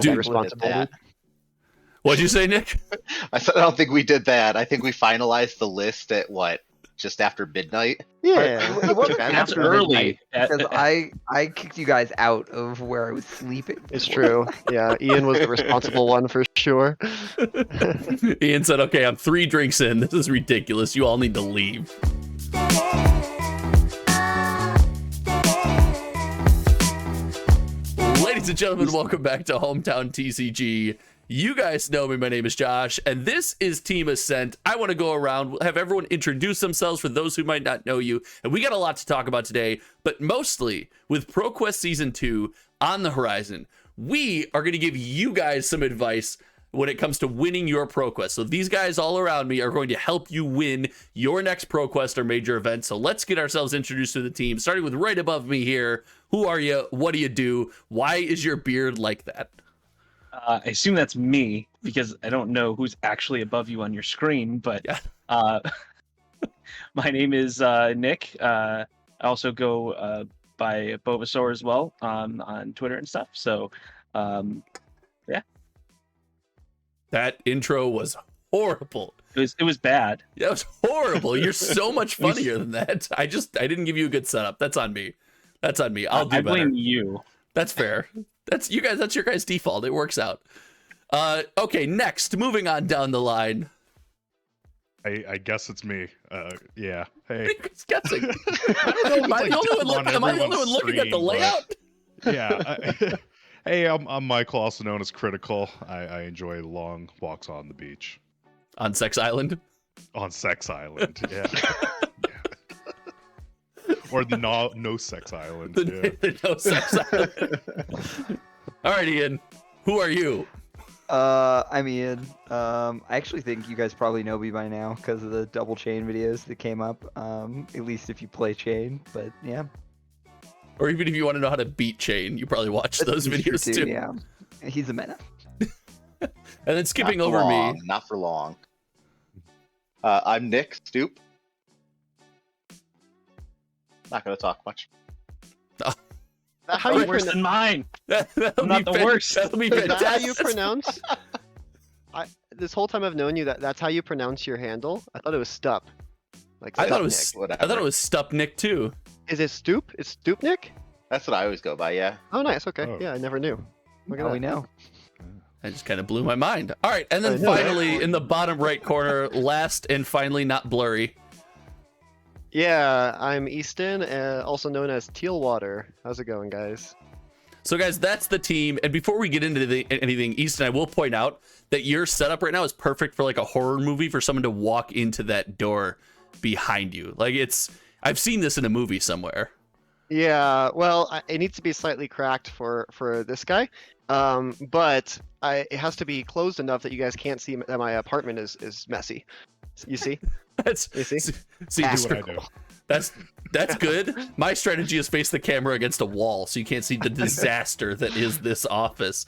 Dude, responsible. What'd you say, Nick? I said I don't think we did that. I think we finalized the list at what? Just after midnight? Yeah, It wasn't That's after early. midnight, because I kicked you guys out of where I was sleeping. It's true. Yeah, Ian was the responsible one for sure. Ian said, okay, I'm 3 drinks in. This is ridiculous. You all need to leave. Ladies and gentlemen, welcome back to Hometown TCG. You guys know me. My name is Josh, and this is Team Ascent. I want to go around, have everyone introduce themselves for those who might not know you, and we got a lot to talk about today, but mostly with ProQuest Season 2 on the horizon, we are going to give you guys some advice when it comes to winning your ProQuest. So these guys all around me are going to help you win your next ProQuest or major event. So let's get ourselves introduced to the team, starting with right above me here. Who are you? What do you do? Why is your beard like that? I assume that's me, because I don't know who's actually above you on your screen, but Yeah. My name is Nick. I also go by Bovasaur as well on Twitter and stuff. So, yeah. That intro was horrible. It was bad. Yeah, it was horrible. You're so much funnier than that. I didn't give you a good setup. That's on me. That's on me. I'll do I better. blame you. That's fair. That's you guys. That's your guys' default. It works out. Okay, next, moving on down the line. I guess it's me. Yeah. Hey. Who's guessing? I don't know. Am I the only one looking at the layout? Yeah. Hey, I'm Michael, also known as Critical. I enjoy long walks on the beach. On Sex Island? On Sex Island, yeah. Or the no Sex Island. The no Sex Island. All right, Ian. Who are you? I'm Ian. I actually think you guys probably know me by now because of the double Chane videos that came up. At least if you play Chane, but yeah. Or even if you want to know how to beat Chane, you probably watch those videos too. Yeah, he's a meta. And then skipping Not for over long, me. Not for long. I'm Nick Stoop. Not going to talk much. How you Worse than mine. That'll I'm not be the worst. That'll be Is that how fantastic. you pronounce? This whole time I've known you, that's how you pronounce your handle. I thought it was Stup. Like I thought it Stupnik. was. Whatever. I thought it was Stupnik too. Is it Stoop? It's Stoopnik? That's what I always go by, yeah. Oh, nice. Okay. Oh. Yeah, I never knew. Look at Now that. we know. That just kind of blew my mind. All right, and then I know, right? finally in the bottom right corner, last and finally not blurry. Yeah, I'm Easton, also known as Tealwater. How's it going, guys? So guys, that's the team. And before we get into anything, Easton, I will point out that your setup right now is perfect for like a horror movie for someone to walk into that door behind you. Like I've seen this in a movie somewhere. Yeah, well, it needs to be slightly cracked for this guy, but it has to be closed enough that you guys can't see that my apartment is messy. You see? That's You see? see Do what I do. that's good. My strategy is face the camera against a wall so you can't see the disaster that is this office.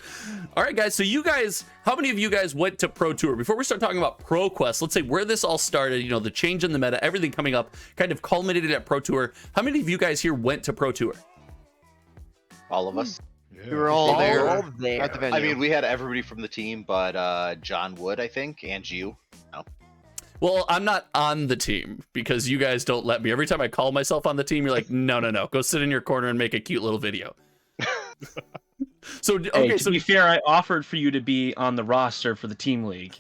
All right, guys. So you guys, how many of you guys went to Pro Tour? Before we start talking about ProQuest, let's say where this all started, you know, the change in the meta, everything coming up kind of culminated at Pro Tour. How many of you guys here went to Pro Tour? All of us. Yeah. We were all there All there. at the venue. I mean, we had everybody from the team, but John Wood, I think, and you. Well, I'm not on the team because you guys don't let me. Every time I call myself on the team, you're like, no. Go sit in your corner and make a cute little video. So, okay, Hey, to be fair, I offered for you to be on the roster for the team league.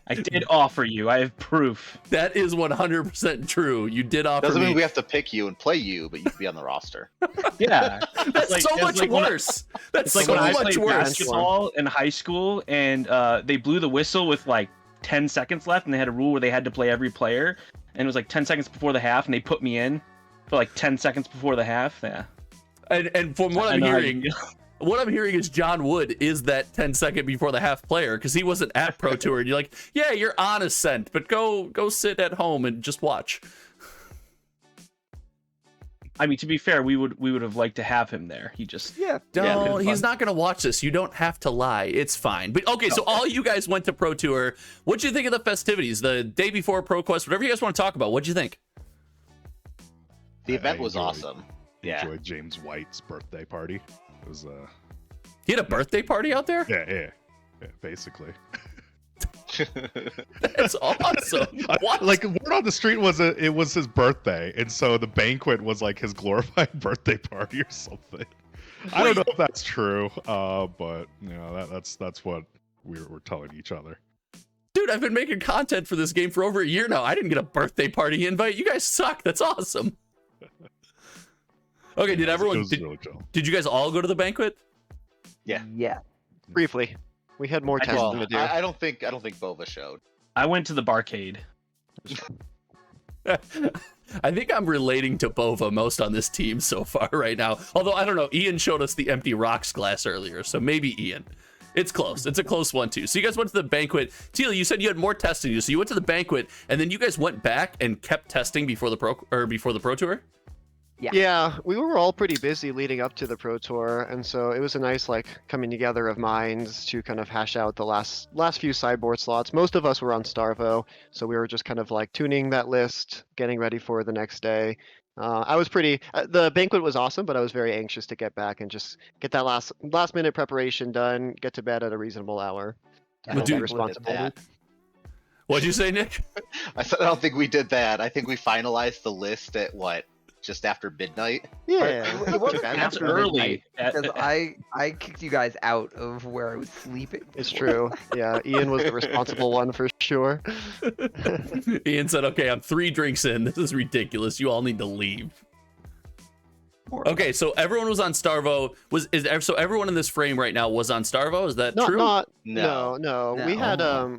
I did offer you. I have proof. that is 100% true. You did offer Doesn't me. mean we have to pick you and play you, but you can be on the roster. Yeah. That's like- so it's much like when I- worse. That's It's like so when I much played worse. basketball in high school, and they blew the whistle with like 10 seconds left, and they had a rule where they had to play every player, and it was like 10 seconds before the half, and they put me in for like 10 seconds before the half. Yeah. And from what I I'm know how hearing, you what I'm hearing is John Wood is that 10 second before the half player because he wasn't at Pro Tour. And you're like, yeah, you're on Ascent, but go sit at home and just watch. I mean, to be fair, we would have liked to have him there. He just Yeah. Don't. been He's fun. not going to watch this. You don't have to lie. It's fine. But okay, so all you guys went to Pro Tour. What'd you think of the festivities? The day before ProQuest, whatever you guys want to talk about. What'd you think? The event I was enjoyed- awesome. Yeah. Enjoyed James White's birthday party. It was He had a birthday party out there? Yeah, basically. That's awesome. What? Like word on the street was it was his birthday, and so the banquet was like his glorified birthday party or something. I don't know if that's true, but you know that's what we're telling each other. Dude, I've been making content for this game for over a year now. I didn't get a birthday party invite. You guys suck. That's awesome. Okay, did everyone? Really chill. Did you guys all go to the banquet? Yeah. Yeah. Briefly, we had more testing Well, to do. I don't think Bova showed. I went to the barcade. I think I'm relating to Bova most on this team so far right now. Although I don't know, Ian showed us the empty rocks glass earlier, so maybe Ian. It's close. It's a close one too. So you guys went to the banquet. Teal, you said you had more testing to do. So you went to the banquet, and then you guys went back and kept testing before the pro tour. Yeah, we were all pretty busy leading up to the Pro Tour, and so it was a nice like coming together of minds to kind of hash out the last few sideboard slots. Most of us were on Starvo, so we were just kind of like tuning that list, getting ready for the next day. I was pretty. The banquet was awesome, but I was very anxious to get back and just get that last minute preparation done, get to bed at a reasonable hour. I don't do- think we did that. What'd you say, Nick? I said I don't think we did that. I think we finalized the list at just after midnight. Yeah, It wasn't bad. That's after early. midnight, because I kicked you guys out of where I was sleeping. It's true. Yeah, Ian was the responsible one for sure. Ian said, okay, I'm 3 drinks in. This is ridiculous. You all need to leave. Okay, so everyone was on Starvo. So everyone in this frame right now was on Starvo? Is that true? No. No.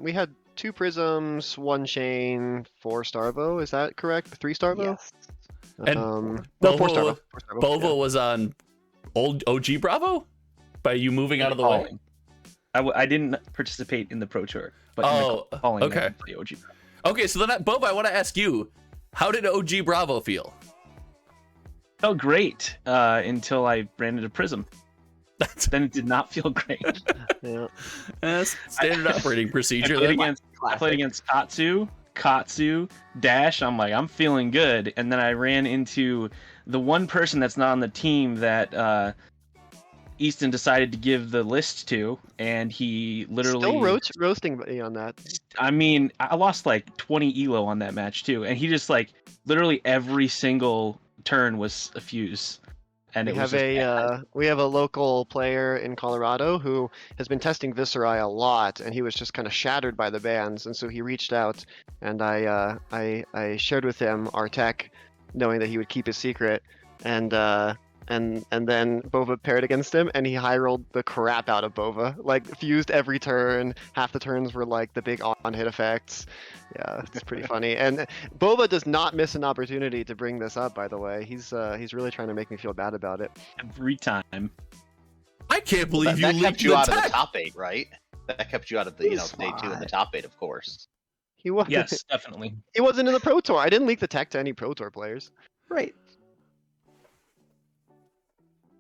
We had 2 Prisms, 1 Chane, 4 Starvo. Is that correct? 3 Starvo? Yes. And No, 4 Bova, Starvo. 4 Starvo, Bova yeah. was on old OG Bravo? By you moving out of the way? Calling. I didn't participate in the Pro Tour, but Oh, in the calling, okay. I did play OG. Okay, so then, Bova, I want to ask you, how did OG Bravo feel? Felt great until I ran into Prism. Then it did not feel great. Yeah. That's standard operating procedure. I played against Katsu, Dash. I'm like, I'm feeling good. And then I ran into the one person that's not on the team that Easton decided to give the list to, and he literally Still roasting me on that. I mean, I lost like 20 elo on that match too, and he just like literally every single turn was a fuse. And We it was have just we have a local player in Colorado who has been testing Viserai a lot, and he was just kind of shattered by the bans, and so he reached out, and I shared with him our tech, knowing that he would keep his secret, and then Bova paired against him, and he high rolled the crap out of Bova, like fused every turn. Half the turns were like the big on hit effects. Yeah, it's pretty funny. And Bova does not miss an opportunity to bring this up. By the way, he's really trying to make me feel bad about it. every time. I can't believe That you kept leaked you the out of the tech. top 8, right? That kept you out of the He's day 2 in the fine. top 8, of course. He was Yes, definitely. he wasn't in the Pro Tour. I didn't leak the tech to any Pro Tour players. Right.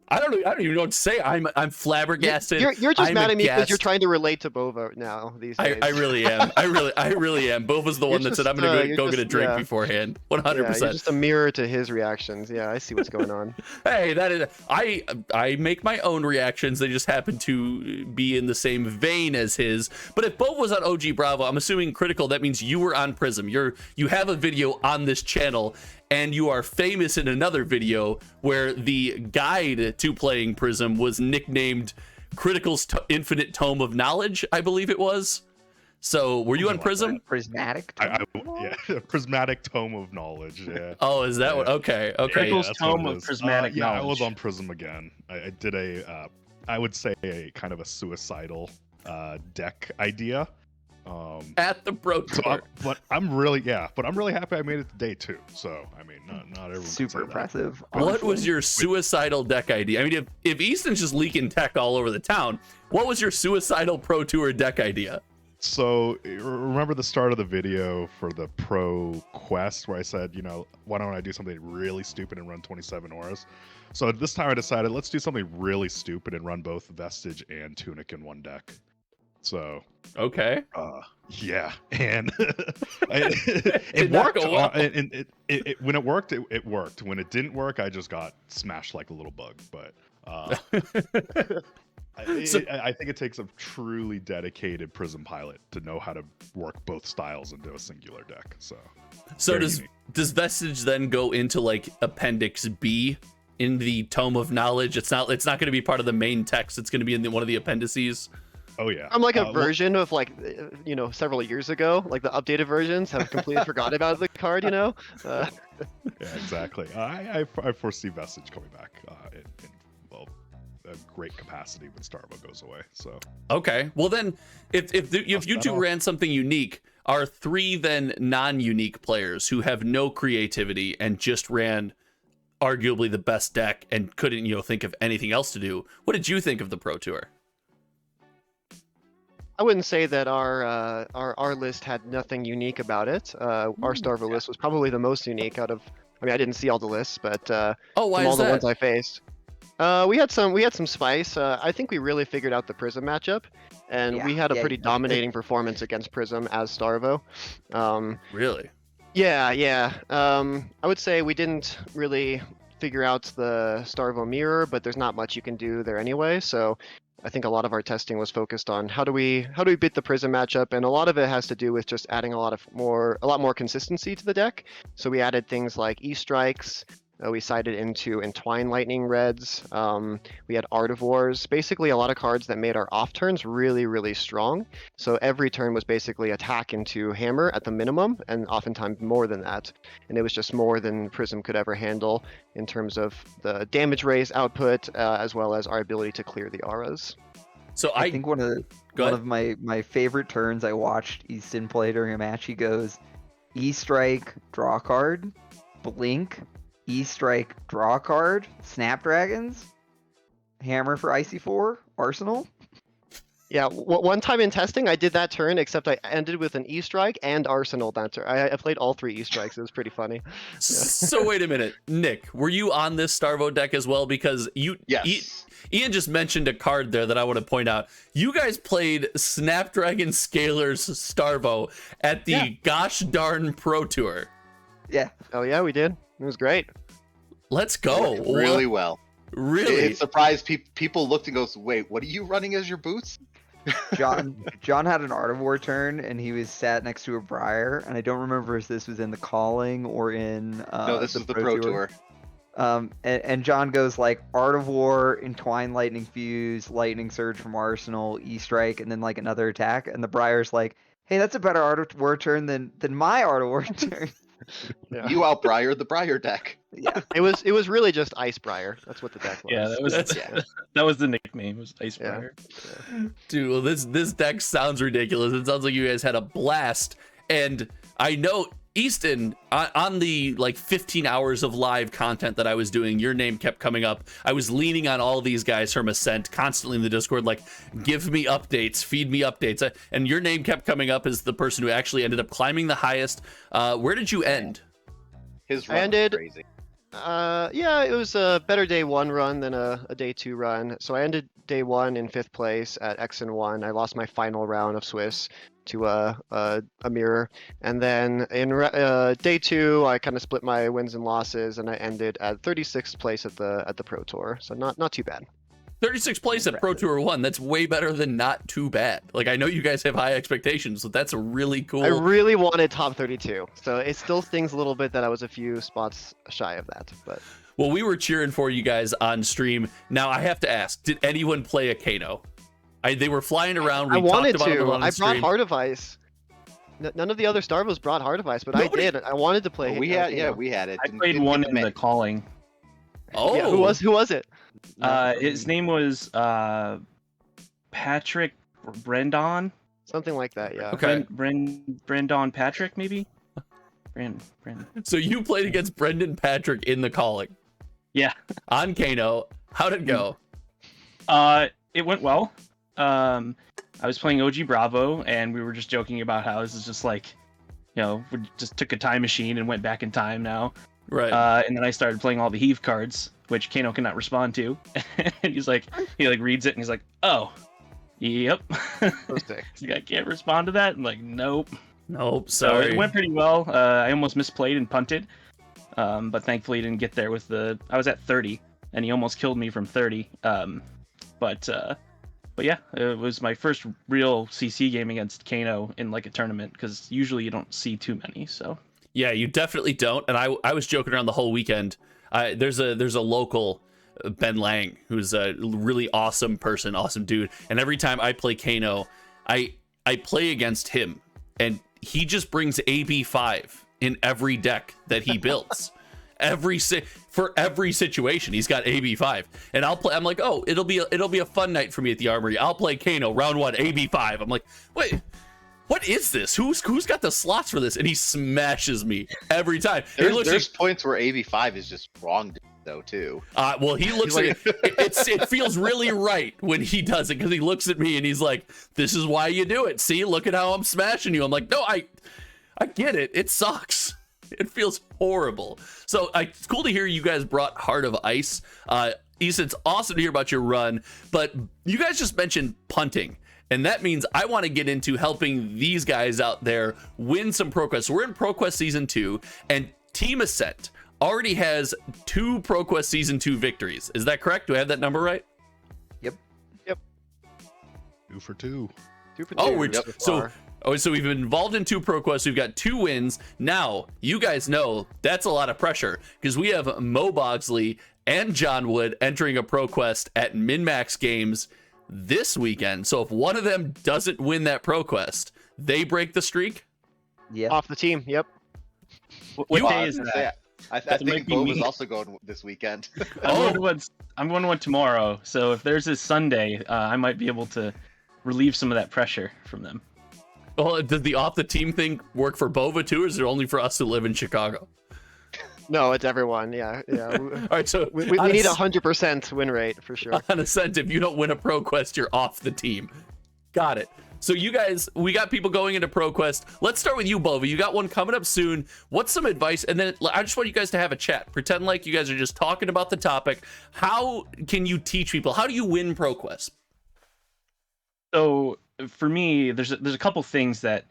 I don't even know what to say. I'm flabbergasted. You're just I'm mad at me because aghast. you're trying to relate to Bova now these days. I really am. I really am. Bova's the You're one that said, I'm going to you're go get a just- drink yeah. beforehand. Yeah, 100%. you're just a mirror to his reactions. Yeah, I see what's going on. Hey, that is I make my own reactions. They just happen to be in the same vein as his. But if Bova was on OG Bravo, I'm assuming critical, that means you were on Prism. You have a video on this channel, and you are famous in another video where the guide to playing Prism was nicknamed Critical's Infinite Tome of Knowledge, I believe it was. So were you on Prism? Prismatic. Yeah, prismatic tome of knowledge. Yeah. Oh, is that what? Okay. Critical's that's what Tome it of is. Prismatic Yeah, I Knowledge. was on Prism again. I did I would say a kind of a suicidal deck idea. At the Pro Tour. But I'm really happy I made it to day 2. So I mean, not everyone. can Super say that. impressive. What honestly. was your suicidal deck idea? I mean, if Easton's just leaking tech all over the town, what was your suicidal Pro Tour deck idea? So remember the start of the video for the ProQuest where I said, why don't I do something really stupid and run 27 auras? So this time I decided let's do something really stupid and run both Vestige and Tunic in one deck. So Okay. yeah, and it Did not worked. go well. And when it worked, it worked. When it didn't work, I just got smashed like a little bug. But I think it takes a truly dedicated Prism pilot to know how to work both styles into a singular deck. So very unique. does Vestige then go into like Appendix B in the Tome of Knowledge? It's not going to be part of the main text. It's going to be in one of the appendices. Oh yeah. I'm like a Well, version of like, several years ago, like the updated versions have completely forgot about the card, yeah, exactly. I foresee Vestige coming back in a great capacity when Starvo goes away. So Okay, well then, if you two ran something unique, are 3 then non-unique players who have no creativity and just ran arguably the best deck and couldn't think of anything else to do? What did you think of the Pro Tour? I wouldn't say that our list had nothing unique about it. Our Starvo list was probably the most unique out of. I mean, I didn't see all the lists, but Why from all is the that? ones I faced, we had some spice. I think we really figured out the Prism matchup, and we had a pretty dominating performance against Prism as Starvo. Really? Yeah. I would say we didn't really figure out the Starvo mirror, but there's not much you can do there anyway. So I think a lot of our testing was focused on how do we beat the Prism matchup, and a lot of it has to do with just adding a lot more consistency to the deck. So we added things like E-Strikes. We sided into Entwine Lightning Reds. We had Artivores. Basically, a lot of cards that made our off turns really, really strong. So every turn was basically attack into Hammer at the minimum, and oftentimes more than that. And it was just more than Prism could ever handle in terms of the damage raise output, as well as our ability to clear the auras. So I think one of my favorite turns I watched Easton play during a match. He goes E-Strike, draw a card, blink, E-Strike, draw a card, Snapdragons, Hammer for IC4, Arsenal. Yeah, one time in testing, I did that turn, except I ended with an E-Strike and Arsenal that turn. I played all 3 E-Strikes. It was pretty funny. So wait a minute, Nick, were you on this Starvo deck as well? Because Yes. Ian just mentioned a card there that I want to point out. You guys played Snapdragon Scalers Starvo at the gosh darn Pro Tour. Yeah. Oh yeah, we did. It was great. Let's go. Really well. Really? It surprised people looked and goes, wait, what are you running as your boots? John had an Artivore turn, and he was sat next to a Briar, and I don't remember if this was in the Calling or in No, this is the Pro Tour. And John goes like Artivore, Entwine Lightning Fuse, Lightning Surge from Arsenal, E-Strike, and then like another attack, and the Briar's like, hey, that's a better Artivore turn than my Artivore turn. Yeah. You out-Briar the Briar deck. Yeah. It was really just Ice Briar. That's what the deck was. Yeah, that was the nickname. It was Icebreaker. Dude, well, this deck sounds ridiculous. It sounds like you guys had a blast. And I know, Easton, on the 15 hours of live content that I was doing, your name kept coming up. I was leaning on all these guys from Ascent constantly in the Discord, like, give me updates, feed me updates. And your name kept coming up as the person who actually ended up climbing the highest. Where did you end? His I run ended- was crazy. Yeah, it was a better day 1 run than a day 2 run. So I ended day 1 in 5th place at X&1. I lost my final round of Swiss to a mirror, and then in day 2 I kind of split my wins and losses, and I ended at 36th place at the Pro Tour. So not too bad. 36th place at Pro Tour 1. That's way better than not too bad. Like, I know you guys have high expectations, so that's a really cool. I really wanted top 32, so it still stings a little bit that I was a few spots shy of that. But well, we were cheering for you guys on stream. Now I have to ask, did anyone play a Kano? They were flying around. I wanted talked about them to. on the I brought stream. Heart of Ice. None of the other Starvos brought Heart of Ice, but Nobody- I did. I wanted to play. We had it. I Didn't- played didn't one get in the mix. Calling. Oh, Yeah, who was it? His name was Patrick Brendon. Something like that. Yeah. Okay. Brendon Patrick, maybe. Brand. So you played against Brendan Patrick in the Calling Yeah. on Kano. How'd it go? It went well. I was playing OG Bravo, and we were just joking about how this is just like, we just took a time machine and went back in time now. Right. And then I started playing all the heave cards, which Kano cannot respond to. And he reads it and he's like, oh, yep. Okay. He's like, I can't respond to that. I'm like, nope. Nope. So Sorry. it went pretty well. I almost misplayed and punted. But thankfully didn't get there I was at 30 and he almost killed me from 30. But But yeah, it was my first real CC game against Kano in like a tournament, because usually you don't see too many. So Yeah, you definitely don't. And I was joking around the whole weekend. There's a local Ben Lang who's a really awesome person, awesome dude. And every time I play Kano, I play against him, and he just brings AB5 in every deck that he builds. For every situation, he's got AB5, and I'll play. I'm like, oh, it'll be a fun night for me at the Armory. I'll play Kano round 1 AB5. I'm like, wait, what is this? Who's got the slots for this? And he smashes me every time. There's points where AB5 is just wrong though too. Well, he looks like it feels really right when he does it, because he looks at me and he's like, "This is why you do it. See, look at how I'm smashing you." I'm like, no, I get it. It sucks. It feels horrible. So it's cool to hear you guys brought Heart of Ice. Issa, it's awesome to hear about your run, but you guys just mentioned punting. And that means I want to get into helping these guys out there win some ProQuest. So we're in ProQuest Season 2, and Team Ascent already has 2 ProQuest Season 2 victories. Is that correct? Do I have that number right? Yep. 2 for 2. 2 for 2. So we've been involved in 2 ProQuests. We've got 2 wins. Now, you guys know that's a lot of pressure, because we have Mo Bogsley and John Wood entering a ProQuest at Min-Max Games this weekend. So if one of them doesn't win that ProQuest, they break the streak? Yeah. Off the team. Yep. what day is that? I That might think be Bo me. was also going this weekend. I'm going to one tomorrow. So if there's a Sunday, I might be able to relieve some of that pressure from them. Well, does the off the team thing work for Bova too, or is it only for us who live in Chicago? No, it's everyone. Yeah. All right, so We need 100% win rate for sure. on Ascent, if you don't win a ProQuest, you're off the team. Got it. So you guys, we got people going into ProQuest. Let's start with you, Bova. You got one coming up soon. What's some advice? And then I just want you guys to have a chat. Pretend like you guys are just talking about the topic. How can you teach people? How do you win ProQuest? So for me, there's a couple things that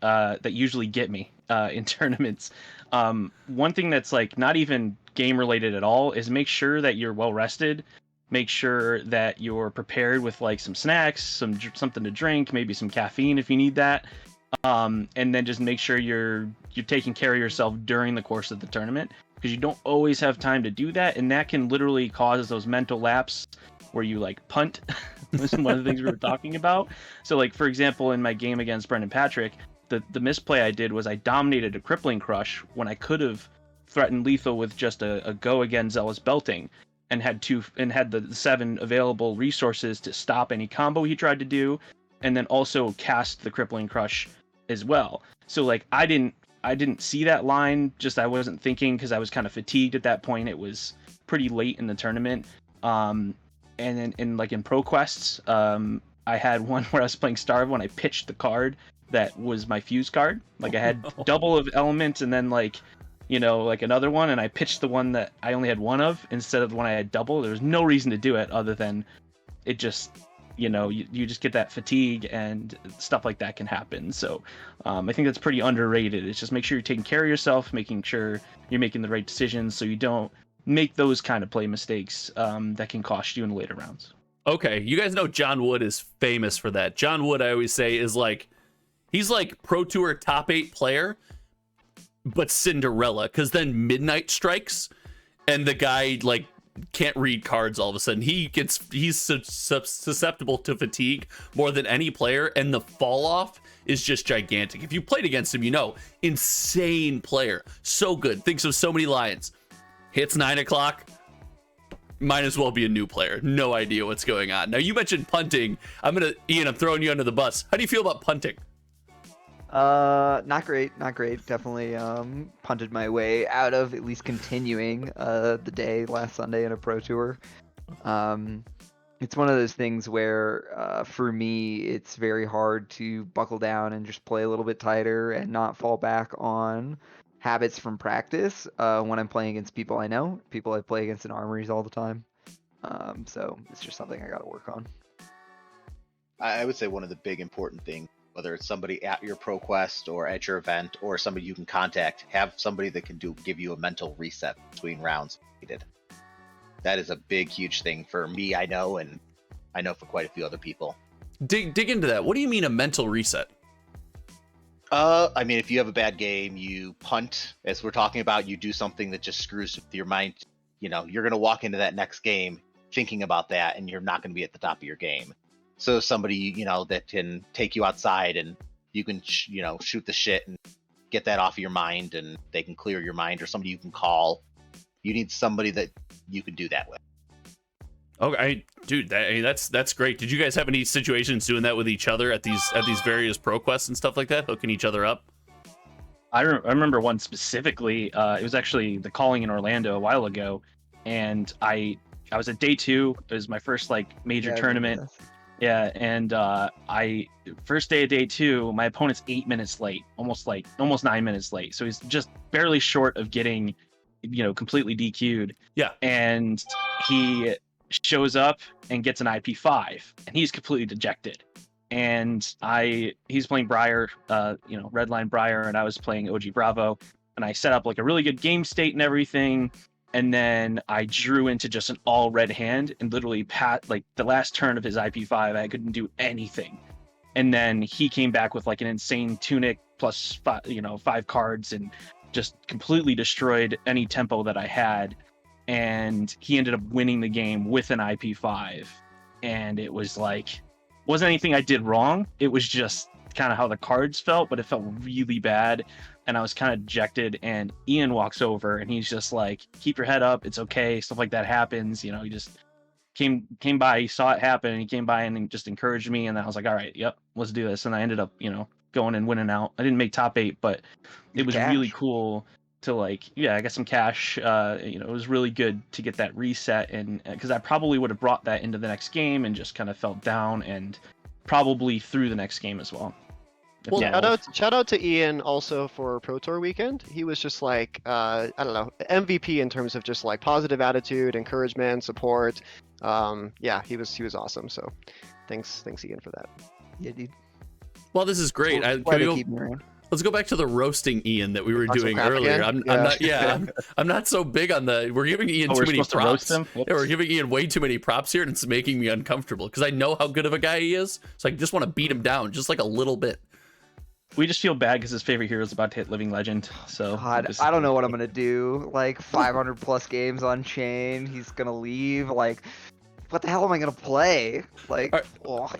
usually get me in tournaments. One thing that's like not even game related at all is make sure that you're well rested. Make sure that you're prepared with like some snacks, something to drink, maybe some caffeine if you need that. And then just make sure you're taking care of yourself during the course of the tournament, because you don't always have time to do that, and that can literally cause those mental lapses where you like punt. This is one of the things we were talking about. So like, for example, in my game against Brendan Patrick, the misplay I did was I dominated a Crippling Crush when I could have threatened lethal with just a go against Zealous Belting, and had the 7 available resources to stop any combo he tried to do, and then also cast the Crippling Crush as well. So like I didn't see that line, just I wasn't thinking, because I was kind of fatigued at that point. It was pretty late in the tournament. And then in ProQuests, I had one where I was playing Starvo and I pitched the card that was my fuse card. Like I had double of elements and then like another one, and I pitched the one that I only had one of instead of the one I had double. There was no reason to do it other than it just, you just get that fatigue and stuff like that can happen. So I think that's pretty underrated. It's just make sure you're taking care of yourself, making sure you're making the right decisions so you don't make those kind of play mistakes that can cost you in the later rounds. Okay, you guys know John Wood is famous for that. John Wood, I always say, is like, he's like Pro Tour top 8 player, but Cinderella, because then midnight strikes and the guy like can't read cards all of a sudden. He's susceptible to fatigue more than any player, and the fall off is just gigantic. If you played against him, insane player, so good, thinks of so many lions, hits 9 o'clock, might as well be a new player, no idea what's going on. Now you mentioned punting. Ian, I'm throwing you under the bus. How do you feel about punting? Not great. Definitely punted my way out of at least continuing the day last Sunday in a Pro Tour. It's one of those things where for me it's very hard to buckle down and just play a little bit tighter and not fall back on habits from practice when I'm playing against people I know, people I play against in armories all the time. So it's just something I got to work on. I would say one of the big important things, whether it's somebody at your ProQuest or at your event or somebody you can contact, have somebody that can give you a mental reset between rounds needed. That is a big, huge thing for me, I know, and I know for quite a few other people. dig into that. What do you mean a mental reset? I mean, if you have a bad game, you punt, as we're talking about, you do something that just screws with your mind. You know, you're going to walk into that next game thinking about that, and you're not going to be at the top of your game. So somebody, you know, that can take you outside and you can, you know, shoot the shit and get that off of your mind, and they can clear your mind, or somebody you can call. You need somebody that you can do that with. Okay, dude, that's great. Did you guys have any situations doing that with each other at these various ProQuests and stuff like that, hooking each other up? I remember one specifically. It was actually the calling in Orlando a while ago, and I was at day 2. It was my first like major tournament. Yeah, and first day of day 2, my opponent's 8 minutes late, almost 9 minutes late. So he's just barely short of getting, you know, completely DQ'd. Yeah, and he shows up and gets an IP5, and he's completely dejected. And he's playing Briar, you know, Redline Briar, and I was playing OG Bravo, and I set up like a really good game state and everything. And then I drew into just an all red hand and literally like the last turn of his IP5, I couldn't do anything. And then he came back with like an insane tunic plus 5 cards and just completely destroyed any tempo that I had. And he ended up winning the game with an IP5. And it was like, wasn't anything I did wrong. It was just kind of how the cards felt, but it felt really bad. And I was kind of dejected, and Ian walks over and he's just like, keep your head up. It's okay. Stuff like that happens. You know, he just came by, he saw it happen, and he came by and just encouraged me. And then I was like, all right, yep, let's do this. And I ended up, you know, going and winning out. I didn't make top 8, but it was really cool to like, yeah, I got some cash. You know, it was really good to get that reset, and because I probably would have brought that into the next game and just kind of felt down, and probably through the next game as well. Well, shout out to Ian also for Pro Tour weekend. He was just like, I don't know, MVP in terms of just like positive attitude, encouragement, support. Yeah, he was awesome. So thanks Ian for that. Yeah, dude. Well, this is great. Let's go back to the roasting Ian that we were doing earlier. I'm not so big on we're giving Ian too many props. Yeah, we're giving Ian way too many props here, and it's making me uncomfortable because I know how good of a guy he is. So I just want to beat him down just like a little bit. We just feel bad because his favorite hero is about to hit Living Legend. So God, I don't know what I'm gonna do. Like 500 plus games on Chane. He's gonna leave. Like, what the hell am I gonna play? Like, all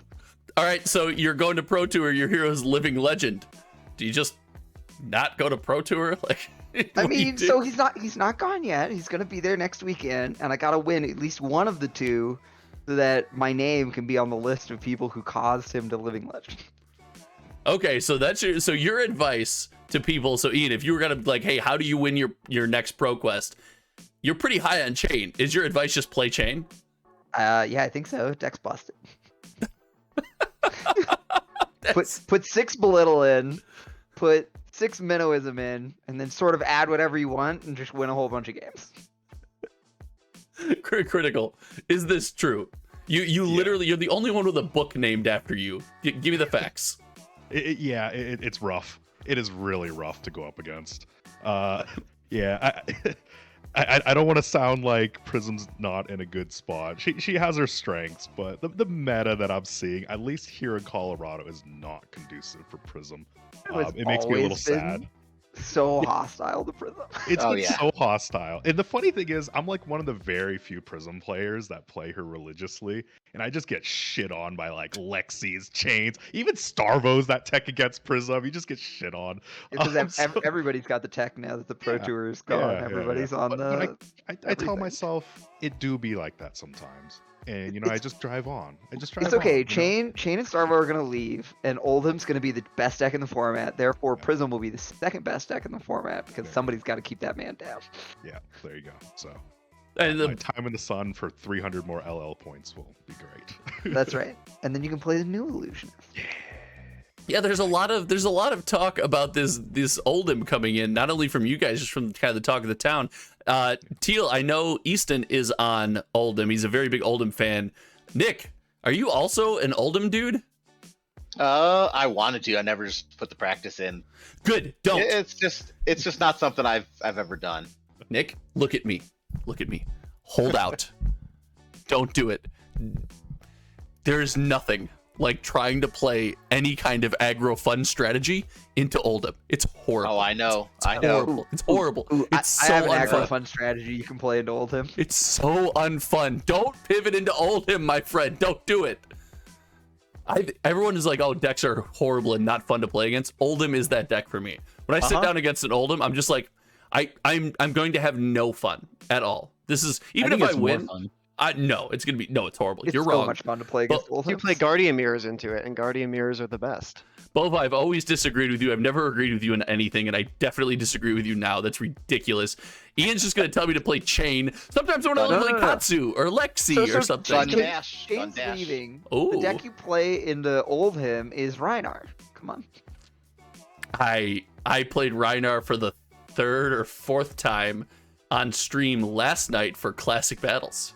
right. So you're going to Pro Tour. Your hero's Living Legend. Do you just not go to Pro Tour? Like, I mean, so he's not gone yet. He's gonna be there next weekend, and I gotta win at least one of the two, so that my name can be on the list of people who caused him to Living Legend. Okay, so that's your advice to people. So Ian, if you were gonna like, hey, how do you win your next ProQuest? You're pretty high on Chane. Is your advice just play Chane? Yeah, I think so. Dex busted. Put 6 Belittle in, put 6 Minnowism in, and then sort of add whatever you want and just win a whole bunch of games. Critical. Is this true? You literally, you're the only one with a book named after you. Give me the facts. It's rough. It is really rough to go up against. I don't want to sound like Prism's not in a good spot. She has her strengths, but the meta that I'm seeing, at least here in Colorado, is not conducive for Prism. It makes me a little sad. So hostile to Prism. It's so hostile. And the funny thing is, I'm like one of the very few Prism players that play her religiously, and I just get shit on by like Lexi's, Chains, even Starvo's that tech against Prism. You just get shit on. Because everybody's got the tech now that the Pro Tour is gone. Everybody's on the. I tell myself it do be like that sometimes. And, you know, I just drive on. It's okay. Chane and Starvo are going to leave, and Oldham's going to be the best deck in the format. Therefore, Prism will be the second best deck in the format because somebody's got to keep that man down. Yeah, there you go. So, and my time in the sun for 300 more LL points will be great. That's right. And then you can play the new Illusionist. Yeah, there's a lot of talk about this Oldham coming in, not only from you guys, just from kind of the talk of the town. Teal, I know Easton is on Oldham. He's a very big Oldham fan. Nick, are you also an Oldham dude? I wanted to. I never just put the practice in. Good. Don't. It's just not something I've ever done. Nick, look at me. Look at me. Hold out. Don't do it. There's nothing like trying to play any kind of aggro fun strategy into Oldhim. It's horrible. Oh, I know. It's I know. horrible. It's horrible. Ooh, It's I so have an aggro unfun. fun strategy you can play into Oldhim. It's so unfun. Don't pivot into Oldhim, my friend. Don't do it. Everyone is like, oh, decks are horrible and not fun to play against. Oldhim is that deck for me. When I sit down against an Oldhim, I'm just like, I'm going to have no fun at all. This is, even if I win, no, it's gonna be, no, it's horrible. It's You're so wrong. much fun to play against Oldhim. You play Guardian Mirrors into it, and Guardian Mirrors are the best. Both, I've always disagreed with you. I've never agreed with you on anything, and I definitely disagree with you now. That's ridiculous. Ian's just going to tell me to play Chane. Sometimes I want to play Katsu or Lexi or something. Gun Dash. Gun Shane's Dash. leaving. Ooh. The deck you play into Oldhim is Rhinar. Come on. I played Rhinar for the 3rd or 4th time on stream last night for Classic Battles.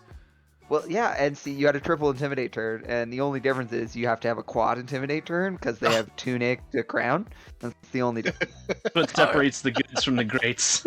Well, yeah, and see, you had a triple Intimidate turn, and the only difference is you have to have a quad Intimidate turn because they have Tunic to Crown. That's the only difference. What separates the goods from the greats.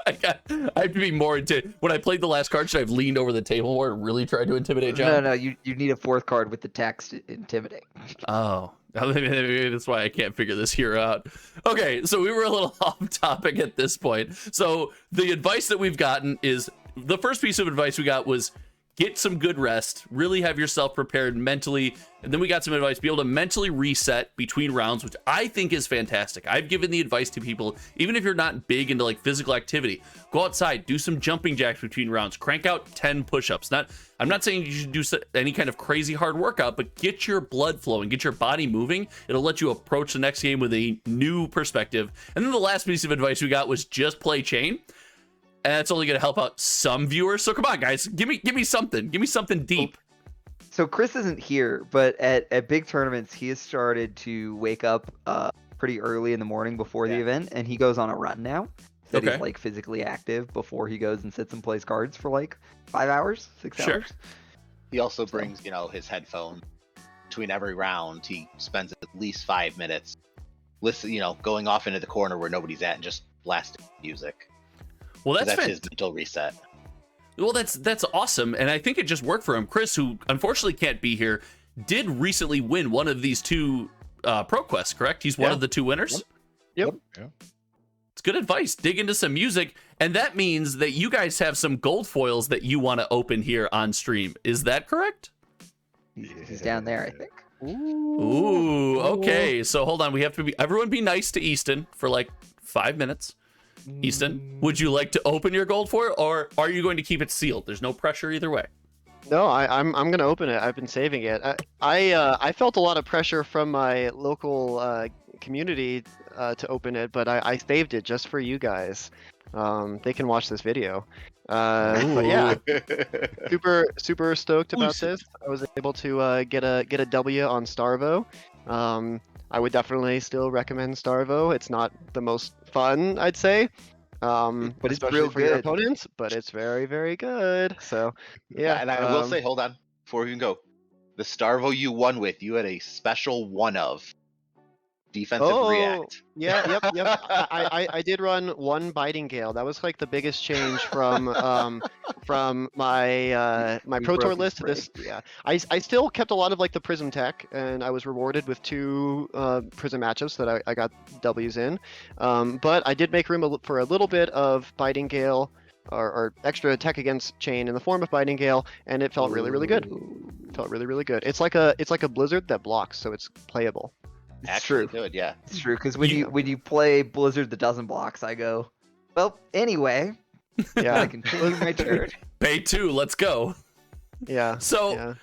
I have to be more into when I played the last card. Should I have leaned over the table more and really tried to intimidate John? No, you need a 4th card with the text Intimidate. Oh, maybe that's why I can't figure this here out. Okay, so we were a little off topic at this point. So the advice that we've gotten is, the first piece of advice we got was get some good rest, really have yourself prepared mentally. And then we got some advice, be able to mentally reset between rounds, which I think is fantastic. I've given the advice to people, even if you're not big into like physical activity, go outside, do some jumping jacks between rounds, crank out 10 push-ups. I'm not saying you should do any kind of crazy hard workout, but get your blood flowing, get your body moving. It'll let you approach the next game with a new perspective. And then the last piece of advice we got was just play Chane. And that's only going to help out some viewers. So come on, guys, give me something. Give me something deep. So Chris isn't here, but at big tournaments, he has started to wake up pretty early in the morning before the event, and he goes on a run now. So he's like physically active before he goes and sits and plays cards for like 5 hours, 6 hours. He also brings, his headphone between every round. He spends at least 5 minutes going off into the corner where nobody's at and just blasting music. Well, that's his mental reset. Well, that's awesome, and I think it just worked for him. Chris, who unfortunately can't be here, did recently win one of these 2 ProQuests, correct? He's one of the 2 winners? Yep. Yeah. It's good advice. Dig into some music, and that means that you guys have some gold foils that you want to open here on stream. Is that correct? He's down there, I think. Ooh, okay. So hold on. We have to everyone be nice to Easton for like 5 minutes. Easton, would you like to open your gold foil, or are you going to keep it sealed? There's no pressure either way. No, I'm gonna open it. I've been saving it. I felt a lot of pressure from my local community to open it, but I saved it just for you guys. They can watch this video. But yeah, super stoked about this. I was able to get a W on Starvo. I would definitely still recommend Starvo. It's not the most fun, I'd say, but it's especially real for your good. opponents. But it's very, very good. So yeah, And I will say, hold on, before we can go, the Starvo you won with, you had a special one of defensive react. Yeah, yep. I did run 1 Biting Gale. That was like the biggest change from my my Pro Tour list to this. Yeah, I still kept a lot of like the Prism tech, and I was rewarded with 2 Prism matchups that I got W's in. But I did make room for a little bit of Biting Gale or extra attack against Chane in the form of Biting Gale, and it felt really, really good. Felt really, really good. It's like a Blizzard that blocks, so it's playable. It's Actually true. good, yeah. It's true, because when you play Blizzard that doesn't blocks, I go, well, anyway, Yeah. I can close my turn. Pay 2. Let's go. Yeah. So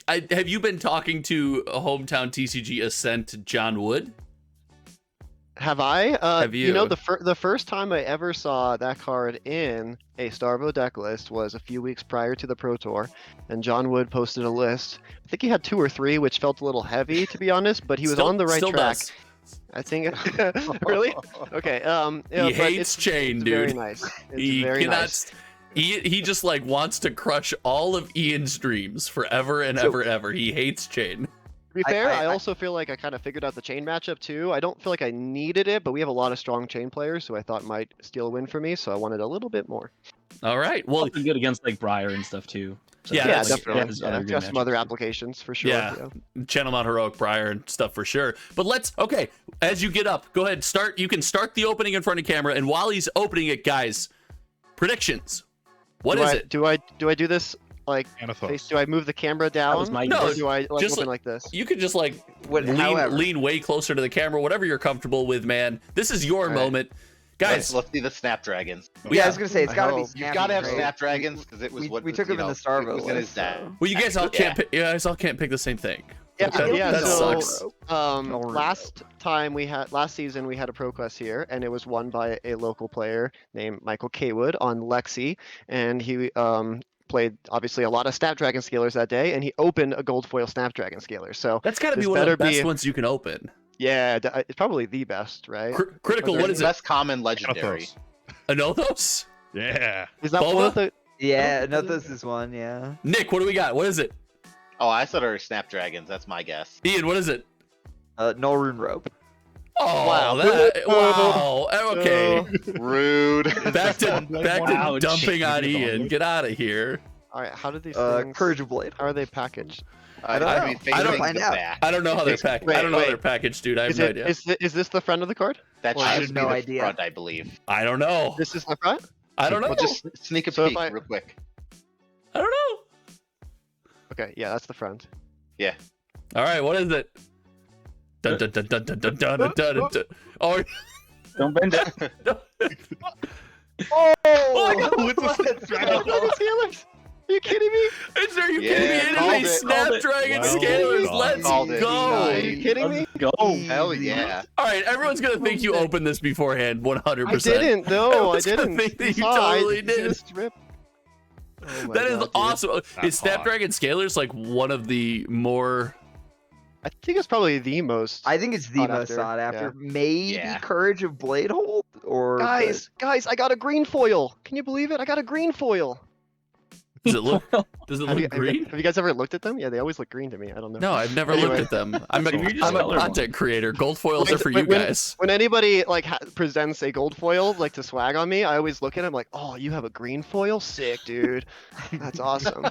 have you been talking to HometownTcg Ascent John Wood? Have I? Have you? The first time I ever saw that card in a Starvo deck list was a few weeks prior to the Pro Tour, and John Wood posted a list. I think he had 2 or 3, which felt a little heavy, to be honest, but he was on the right track. Does. I think. Really? Okay. He hates Chane, dude. Very nice. It's very nice. He just like wants to crush all of Ian's dreams forever and ever. He hates Chane. To be fair, I I- also feel like I kind of figured out the Chane matchup too. I don't feel like I needed it, but we have a lot of strong Chane players who I thought might steal a win for me, so I wanted a little bit more. All right. Well, Also good against like Briar and stuff too. So, Yeah, Yeah, that's- definitely. there's Yeah, other good got some other matchups. applications for sure. Yeah. Channel Mount Heroic, Briar, and stuff for sure. But okay, as you get up, go ahead, start. You can start the opening in front of camera, and while he's opening it, guys, predictions. What is it? Do I do this like Anathos. face? Do I move the camera down? was my No, or do I like just open like this? You could just like however. lean way closer to the camera, whatever you're comfortable with, man. This is your All right. moment. Guys, let's see the Snapdragons. Yeah, I was gonna say it's I got to be. hope. You've Snappy, got to have right? Snapdragons because it was what we took him in the Starvo was in his list, deck. so. well, you guys all Yeah. can't pick the same thing. Yeah, That- yeah. that so, sucks. No last season we had a ProQuest here, and it was won by a local player named Michael Kaywood on Lexi, and he played obviously a lot of Snapdragon scalers that day, and he opened a gold foil Snapdragon scaler. So That's got to be this one of the better be- best ones you can open. yeah, it's probably the best, right? Critical, Okay. what is it? Best common legendary. Anathos. Anothos? Yeah. Is that one of Boba? the? Yeah, no, this is one. Yeah. Nick, what do we got? What is it? Oh, I said our Snapdragons. That's my guess. Ian, what is it? No rune rope. Oh, Wow. wow. Okay. Rude. Back to Ouch. dumping on Ian. Get out of here. All right, how did these things? Courage of Blade. How are they packaged? I don't know. I don't find out. I don't know how they're Wait, packaged. wait, I don't know how wait. they're packaged, dude. I have Is no it idea. is this the front of the card? That Well, I should have be no the idea. front, I believe. I don't know. This is the front. I don't know. Well, just sneak a So if peek I- real quick. I don't know. Okay, yeah, that's the front. All right, what is it? Dun, dun, dun, dun, dun, dun, dun, dun, dun, dun. Oh, Don't bend it. Oh! my God. What's this? Snapdragon scalers? Are you kidding me? are you Yeah, kidding me? It called is a it. Snapdragon Well scalers. done. Let's Called it. go. Are you kidding me? Let's go. Hell yeah. All right, everyone's gonna think you opened this beforehand, 100%. I didn't. No, I Everyone's gonna didn't. think that you saw, totally I did. just ripped. Oh my That is God, dude. awesome. That's Is Snapdragon Scalers like one of the more? I think it's probably the most. I think it's the Sought most after, sought after. yeah. Maybe Yeah. Courage of Blade Hold or Guys, I got a green foil. Can you believe it? I got a green foil. Does it look? Does it Have you, look green? have you guys ever looked at them? Yeah, they always look green to me. I don't know. No, I've never Anyway. looked at them. I'm a, So you're just I'm a colorblind. content creator. Gold foils When- are for you when- guys. When anybody like presents a gold foil like to swag on me, I always look at them like, "Oh, you have a green foil? Sick, dude. That's awesome."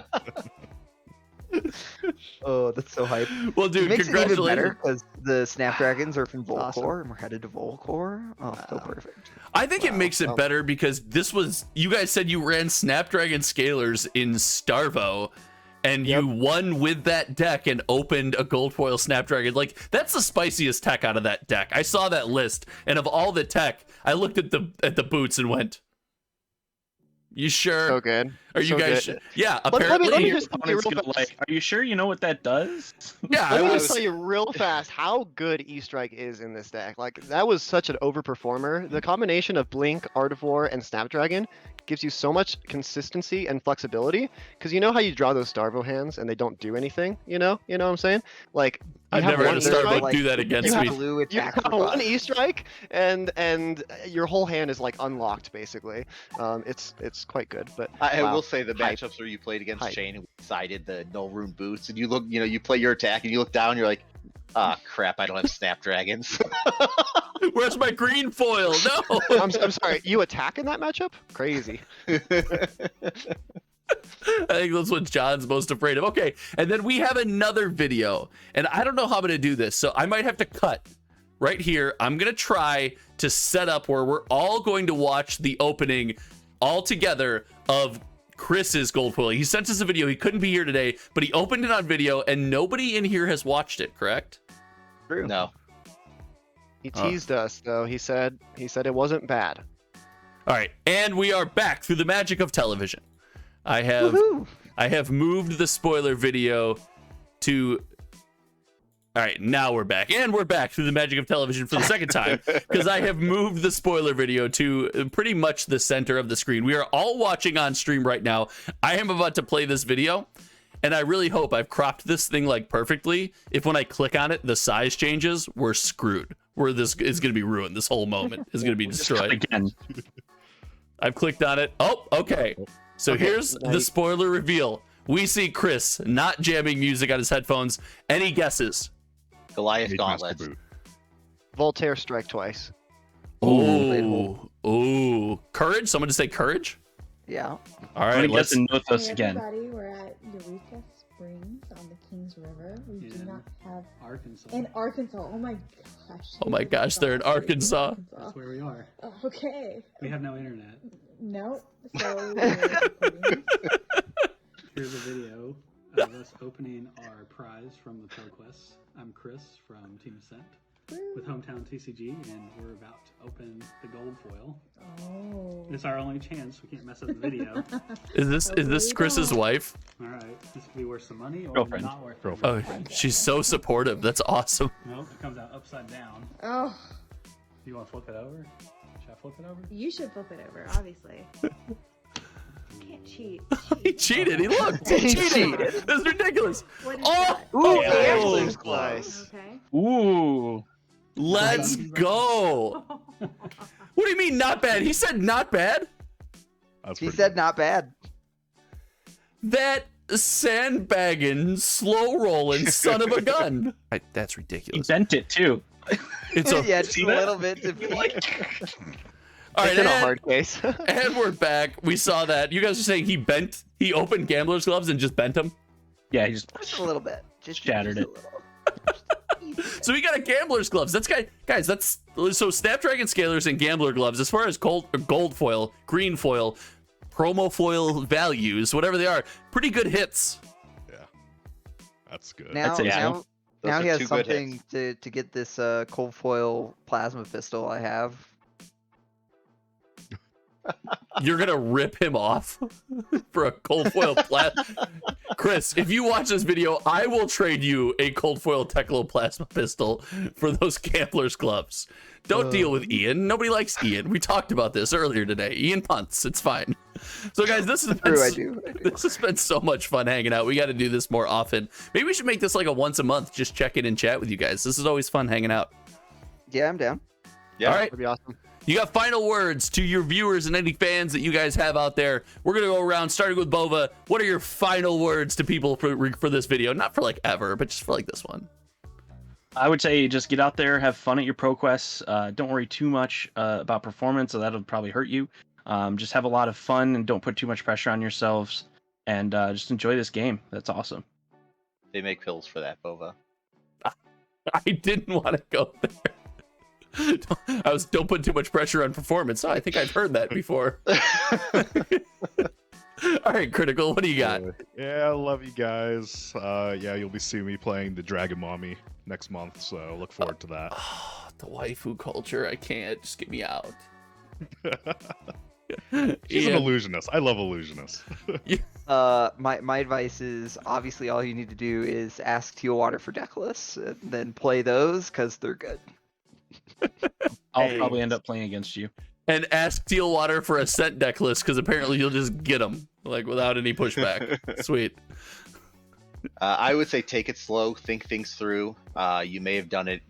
Oh, that's so hype. Well, It dude, makes it even better congratulations. because the Snapdragons are from Volcore, Awesome. and we're headed to Volcore. Oh, so Wow. perfect. I think it Wow. makes it Well- better because this was you guys said you ran Snapdragon Scalers in Starvo. And you won with that deck and opened a gold foil Snapdragon. Like, that's the spiciest tech out of that deck. I saw that list, and of all the tech, I looked at the boots and went, "You sure? So good. Are you so guys? good. Yeah, Let me apparently. just tell you Opponent's real gonna fast. like, are you sure you know what that does? Yeah, I Let me was. just tell you real fast how good E-Strike is in this deck. Like, that was such an overperformer. The combination of Blink, Art of War, and Snapdragon gives you so much consistency and flexibility. Because you know how you draw those Starvo hands and they don't do anything? You know what I'm saying? Like, you I've have never had one a Starvo E-Strike, do that against you me. have- Blue You attack have for one five. E-Strike, and your whole hand is like unlocked basically. It's quite good. But I wow. will say the Hype. matchups where you played against Hype. Chane and we decided the no rune boots, and you look, you play your attack and you look down, you're like, ah, crap, I don't have Snapdragons. Where's my green foil? No. I'm sorry. You attack in that matchup? Crazy. I think that's what John's most afraid of. Okay, and then we have another video, and I don't know how I'm gonna do this, so I might have to cut right here. I'm gonna try to set up where we're all going to watch the opening all together of Chris's gold foil. He sent us a video. He couldn't be here today, but he opened it on video, and nobody in here has watched it. Correct? True. No. He teased us though. He said it wasn't bad. All right, and we are back through the magic of television. I have moved the spoiler video to. All right, now we're back, and we're back through the magic of television for the second time because I have moved the spoiler video to pretty much the center of the screen. We are all watching on stream right now. I am about to play this video, and I really hope I've cropped this thing like perfectly. If when I click on it, the size changes, we're screwed. This is going to be ruined. This whole moment is going to be destroyed. Again. I've clicked on it. Oh, okay. So Okay, here's now the you- spoiler reveal. We see Chris not jamming music on his headphones. Any guesses? Goliath Mage Master Gauntlet. Boot. Voltaire strike twice. Ooh. Courage? Someone to say courage? Yeah. All I'm right, gonna guess let's. and Nothos Hey again. everybody, we're at Eureka Springs on the Kings River. We do In not have Arkansas. in Arkansas. Oh my gosh. Oh my gosh, they're in Arkansas. That's where we are. Okay. We have no internet. No. So we're- Here's a video of us opening our prize from the ProQuest. I'm Chris from Team Ascent with HometownTcg, and we're about to open the gold foil. oh. It's our only chance. We can't mess up the video. Is this Chris's wife? All right, this could be worth some money or Girlfriend. not worth Girlfriend. Oh, she's so supportive. That's awesome. Nope, it comes out upside down. Oh, You want to flip it over? Should I flip it over? you should flip it over, obviously. Can't cheat. He cheated. He looked. He cheated. That's ridiculous. What is Oh, that? Ooh, Yeah, Gambler's oh, Glass. Okay. Ooh. let's go. What do you mean not bad? He said not bad. That's he pretty said good. not bad. That sandbagging, slow rolling son of a gun. That's He ridiculous. bent it too. It's a, yeah, just see a that? little bit to peek. all right, It's in a and, hard case. and we're back. We saw that. You guys are saying he opened Gambler's Gloves and just bent them. Yeah, he just Just a little bit. Just Shattered just it. a little. So we got a Gambler's Gloves. Guys, that's so Snapdragon Scalers and Gambler Gloves. As far as gold foil, green foil, promo foil values, whatever they are, pretty good hits. Yeah. That's good. Now, That's it, now, Those now are he has two good something to get this cold foil plasma pistol I have. You're gonna rip him off for a cold foil Chris, if you watch this video, I will trade you a cold foil Teclo plasma pistol for those Gambler's Gloves. Don't deal with Ian. Nobody likes Ian. We talked about this earlier today. Ian punts. It's fine. So guys, this has been True, I do. this has been so much fun hanging out. We got to do this more often. Maybe we should make this like a once a month. Just check in and chat with you guys. This is always fun hanging out. Yeah, I'm down. Yeah. All right. That'd be awesome. You got final words to your viewers and any fans that you guys have out there. We're going to go around starting with Bova. What are your final words to people for this video? Not for like ever, but just for like this one. I would say just get out there, have fun at your ProQuests. Don't worry too much about performance, or that'll probably hurt you. Just have a lot of fun and don't put too much pressure on yourselves, and just enjoy this game. That's awesome. They make pills for that, Bova. I didn't want to go there. Don't put too much pressure on performance. Oh, I think I've heard that before. All right, Critical, what do you got? Yeah, I love you guys. Yeah, you'll be seeing me playing the Dragon Mommy next month, so look forward to that. Oh, the waifu culture. I can't. Just get me out. She's an Ian, illusionist. I love illusionists. My advice is obviously all you need to do is ask Tealwater for deck lists and then play those because they're good. I'll probably end up playing against you. and ask Tealwater for a Ascent deck list because apparently you'll just get them like without any pushback. Sweet. I would say take it slow, think things through. You may have done it,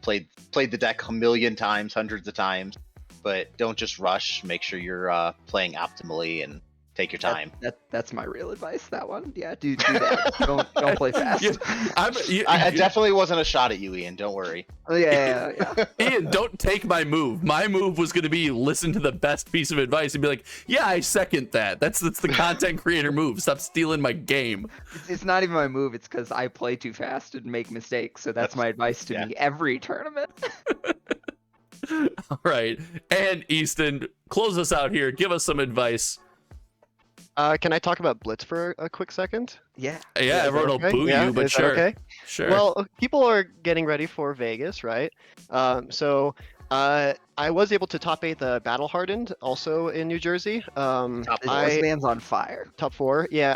played the deck a million times, hundreds of times, but don't just rush. Make sure you're playing optimally and take your time. That's my real advice. That one, yeah, do that. don't play fast. I definitely wasn't a shot at you, Ian. Don't worry. Yeah. Ian, don't take my move. My move was going to be listen to the best piece of advice and be like, yeah, I second that. That's the content creator move. Stop stealing my game. It's not even my move. It's because I play too fast and make mistakes. So that's my advice to me every tournament. All right. And Easton, close us out here. Give us some advice. Can I talk about Blitz for a quick second? Yeah. Yeah, everyone will Okay? boo Yeah, you, but is that sure. okay? Sure. Well, people are getting ready for Vegas, right? So I was able to top 8 the Battle Hardened, also in New Jersey. This man's on fire. Top 4. Yeah,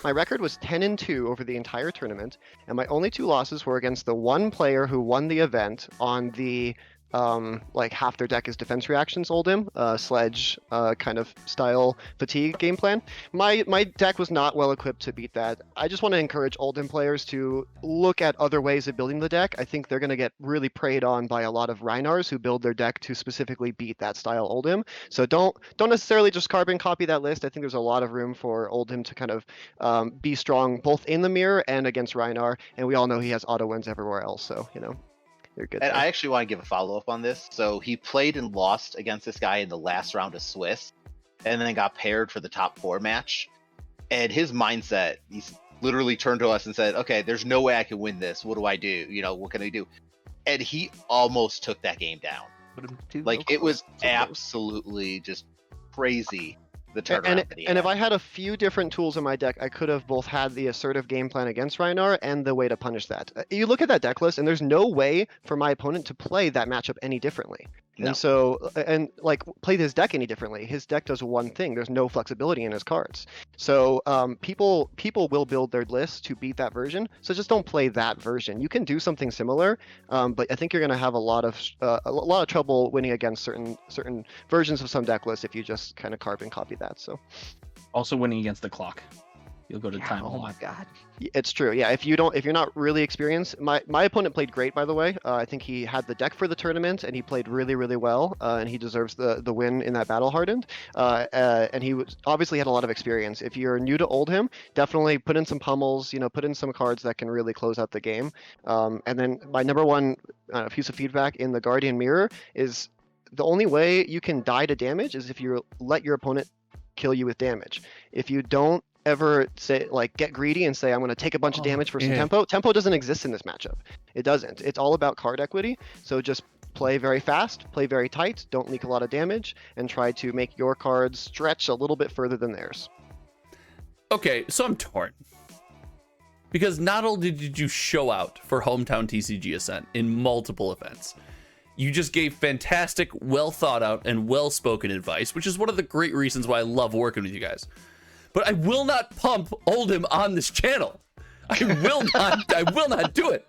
my record was 10-2 over the entire tournament, and my only 2 losses were against the one player who won the event on the like half their deck is defense reactions Oldhim, sledge kind of style fatigue game plan. My deck was not well equipped to beat that. I just want to encourage Oldhim players to look at other ways of building the deck. I think they're going to get really preyed on by a lot of Reinars who build their deck to specifically beat that style Oldhim. So don't necessarily just carbon copy that list. I think there's a lot of room for Oldhim to kind of be strong both in the mirror and against Reinar, and we all know he has auto wins everywhere else. So you're good. And there. I actually want to give a follow-up on this. So he played and lost against this guy in the last round of Swiss, and then got paired for the top 4 match. And his mindset, he's literally turned to us and said, okay, there's no way I can win this. What do I do? What can I do? And he almost took that game down. Like, it was absolutely just crazy. The turnaround and if I had a few different tools in my deck, I could have both had the assertive game plan against Reinar and the way to punish that. You look at that deck list, and there's no way for my opponent to play that matchup any differently. No. And so, play his deck any differently. His deck does one thing. There's no flexibility in his cards. So people will build their lists to beat that version. So just don't play that version. You can do something similar, but I think you're going to have a lot of trouble winning against certain versions of some deck lists if you just kind of carbon copy that. So Also winning against the clock. You'll go to time. Oh my god. it's true. Yeah, if you're not really experienced, my opponent played great, by the way. I think he had the deck for the tournament, and he played really, really well, and he deserves the win in that battle hardened. And he obviously had a lot of experience. If you're new to Oldhim, definitely put in some pummels. Put in some cards that can really close out the game. And then my number one piece of feedback in the Guardian Mirror is the only way you can die to damage is if you let your opponent kill you with damage. If you don't ever say get greedy and say I'm going to take a bunch of damage for some tempo doesn't exist in this matchup. It doesn't. It's all about card equity. So just play very fast, play very tight, don't leak a lot of damage, and try to make your cards stretch a little bit further than theirs. Okay, so I'm torn, because not only did you show out for Hometown TCG Ascent in multiple events, you just gave fantastic, well thought out and well spoken advice, which is one of the great reasons why I love working with you guys. But I will not pump Oldhim on this channel. I will not do it.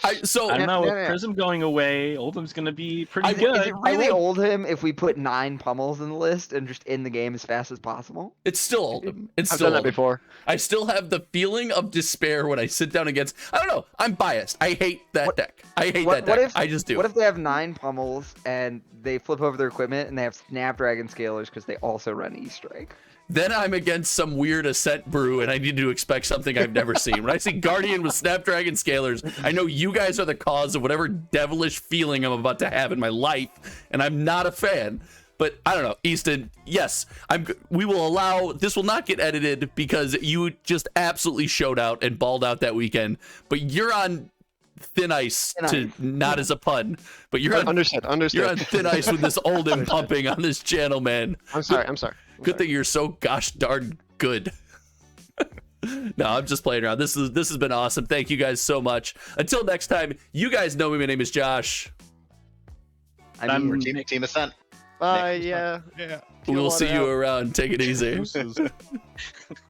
I don't know. With Prism going away, Oldhim's going to be pretty good. Is it really Oldhim if we put 9 pummels in the list and just end the game as fast as possible? It's still Oldhim. I've done that before. I still have the feeling of despair when I sit down against. I don't know. I'm biased. I hate that deck. I hate that deck. I just do. What if they have 9 pummels and they flip over their equipment and they have Snapdragon Scalers because they also run E-Strike? Then I'm against some weird Ascent brew, and I need to expect something I've never seen. When I see Guardian with Snapdragon Scalers, I know you guys are the cause of whatever devilish feeling I'm about to have in my life, and I'm not a fan. But I don't know, Easton, yes, we will allow, this will not get edited because you just absolutely showed out and balled out that weekend, but you're on thin ice, not as a pun, but you're on Understood. You're on thin ice with this Oldhim pumping on this channel, man. I'm sorry. Good thing you're so gosh darn good. No, I'm just playing around. This has been awesome. Thank you guys so much. Until next time, you guys know me. My name is Josh. I'm Team Ascent. Bye. Yeah. Yeah. We'll see you around. Take it easy.